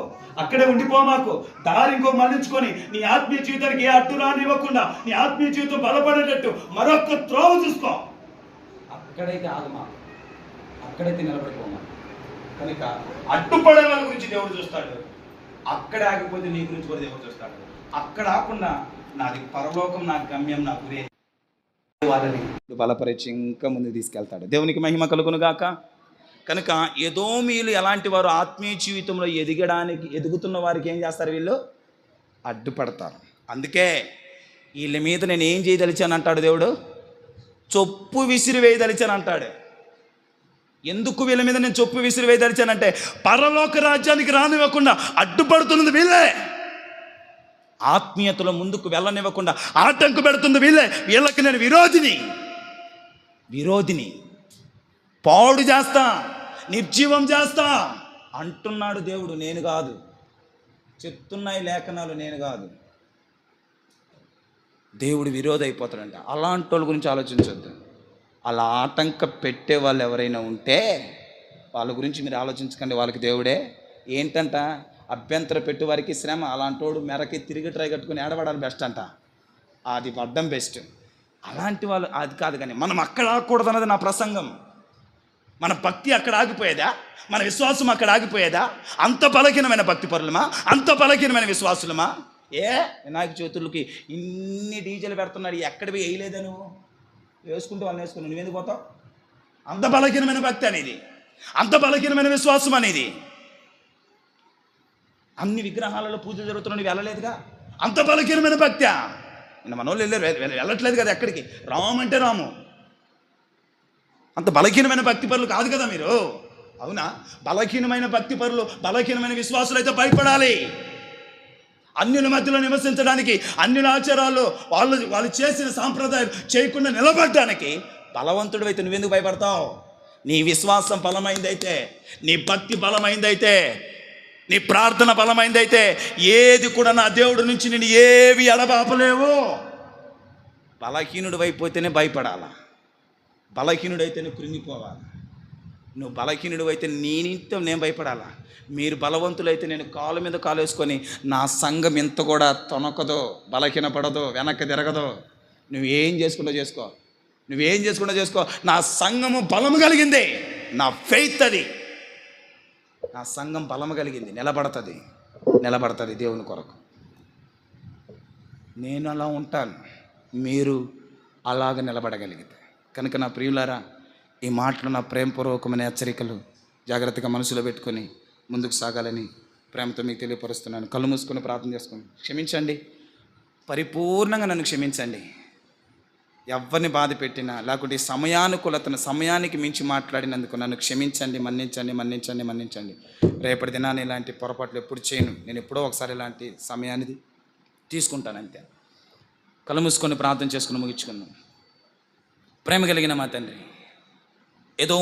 అక్కడే ఉండిపోమాకు. దారి ఇంకో మళ్ళించుకొని నీ ఆత్మీయ జీవితానికి ఏ అడ్డు రానివ్వకుండా నీ ఆత్మీయ జీవితం బలపడేటట్టు మరొక త్రోవ చూసుకో. అక్కడైతే ఆగమా, అక్కడైతే నిలబడిపోమా. కనుక అడ్డుపడే వాళ్ళ గురించి దేవుడు చూస్తాడు. అక్కడే ఆగిపోతే నీ గురించి కూడా దేవుడు చూస్తాడు. అక్కడ ఆకుండా నాది పరలోకం, నా గమ్యం, నా గురి వాళ్ళని బలపరిచి ఇంకా ముందుకు తీసుకెళ్తాడు. దేవునికి మహిమ కలుగును గాక. కనుక ఎదోమీయులు ఎలాంటి వారు? ఆత్మీయ జీవితంలో ఎదుగుతున్న వారికి ఏం చేస్తారు? వీళ్ళు అడ్డుపడతారు. అందుకే వీళ్ళ మీద నేను ఏం చేయదలిచాను అంటాడు దేవుడు. చొప్పు విసిరి వేయదలిచాను అంటాడు. ఎందుకు వీళ్ళ మీద నేను చొప్పు విసిరి వేయదలిచానంటే, పరలోక రాజ్యానికి రానివ్వకుండా అడ్డుపడుతున్నది వీళ్ళే. ఆత్మీయతలో ముందుకు వెళ్ళనివ్వకుండా ఆటంకు పెడుతుంది వీళ్ళే. వీళ్ళకి నేను విరోధిని, పాడు చేస్తా, నిర్జీవం చేస్తా అంటున్నాడు దేవుడు. నేను కాదు, చెప్తున్నాయి లేఖనాలు, నేను కాదు. దేవుడు విరోధి అయిపోతాడంట. అలాంటి వాళ్ళ గురించి ఆలోచించొద్దు. అలా ఆటంక పెట్టే వాళ్ళు ఎవరైనా ఉంటే వాళ్ళ గురించి మీరు ఆలోచించకండి. వాళ్ళకి దేవుడే ఏంటంట? అభ్యంతర పెట్టే వారికి శ్రమ. అలాంటోడు మెరకి తిరిగి ట్రై కట్టుకుని ఏడబడాలి బెస్ట్ అంట. అది పడ్డం బెస్ట్. అలాంటి వాళ్ళు అది కాదు. కానీ మనం అక్కడ ఆగకూడదు అన్నది నా ప్రసంగం. మన భక్తి అక్కడ ఆగిపోయేదా? మన విశ్వాసం అక్కడ ఆగిపోయేదా? అంత బలహీనమైన భక్తి పరులమా? అంత బలహీనమైన విశ్వాసులమా? వినాయక చవితులకి ఇన్ని డీజేలు పెడుతున్నాడు, ఎక్కడ పోయి వేయలేదా? నువ్వు వేసుకుంటూ వాళ్ళని వేసుకున్నావు, నువ్వెందుకు పోతావు? అంత బలహీనమైన భక్తి అనేది, అంత బలహీనమైన విశ్వాసం అనేది. అన్ని విగ్రహాలలో పూజలు జరుగుతున్నావు, నువ్వు వెళ్ళలేదుగా. అంత బలహీనమైన భక్త్యా? మనోళ్ళు వెళ్ళట్లేదు కదా ఎక్కడికి. రాము అంటే రాము. అంత బలహీనమైన భక్తి పరులు కాదు కదా మీరు. అవునా? బలహీనమైన భక్తి పరులు, బలహీనమైన విశ్వాసులు అయితే భయపడాలి. అన్యుల మధ్యలో నివసించడానికి, అన్యుల ఆచారాలు వాళ్ళు చేసిన సాంప్రదాయాలు చేయకుండా నిలబడడానికి బలవంతుడు అయితే నువ్వెందుకు భయపడతావు? నీ విశ్వాసం బలమైందైతే, నీ భక్తి బలమైందైతే, నీ ప్రార్థన బలమైందైతే ఏది కూడా నా దేవుడి నుంచి నేను ఏవి ఎడబాపలేవు. బలహీనుడు అయిపోతేనే భయపడాలా, బలహీనుడైతేనే కృంగిపోవాలి. నువ్వు బలహీనుడు అయితే నేనింత నేను భయపడాలా? మీరు బలవంతులైతే నేను కాలు మీద కాలు వేసుకొని నా సంఘం ఎంత కూడా తొనకదో, బలహీనపడదో, వెనక్కి తిరగదో. నువ్వేం చేసుకుంటూ చేసుకో. నా సంఘము బలము కలిగింది, నా ఫెయిత్ అది. నా సంఘం బలము కలిగింది, నిలబడుతుంది దేవుని కొరకు. నేను అలా ఉంటాను, మీరు అలాగ నిలబడగలిగితే. కనుక నా ప్రియులారా, ఈ మాటలు నా ప్రేమపూర్వకమైన హెచ్చరికలు జాగ్రత్తగా మనసులో పెట్టుకొని ముందుకు సాగాలని ప్రేమతో మీకు తెలియపరుస్తున్నాను. కళ్ళు మూసుకొని ప్రార్థన చేసుకోండి. క్షమించండి, పరిపూర్ణంగా నన్ను క్షమించండి. ఎవరిని బాధ పెట్టినా, లేకుంటే సమయానుకూలతను సమయానికి మించి మాట్లాడినందుకు నన్ను క్షమించండి, మన్నించండి. రేపటి దినాన్ని ఇలాంటి పొరపాట్లు ఎప్పుడు చేయను. నేను ఎప్పుడో ఒకసారి ఇలాంటి సమయాన్ని తీసుకుంటాను, అంతే. కళ్ళు మూసుకొని ప్రార్థన చేసుకుని ముగించుకున్నాను. ప్రేమ కలిగిన మా తండ్రి, ఏదో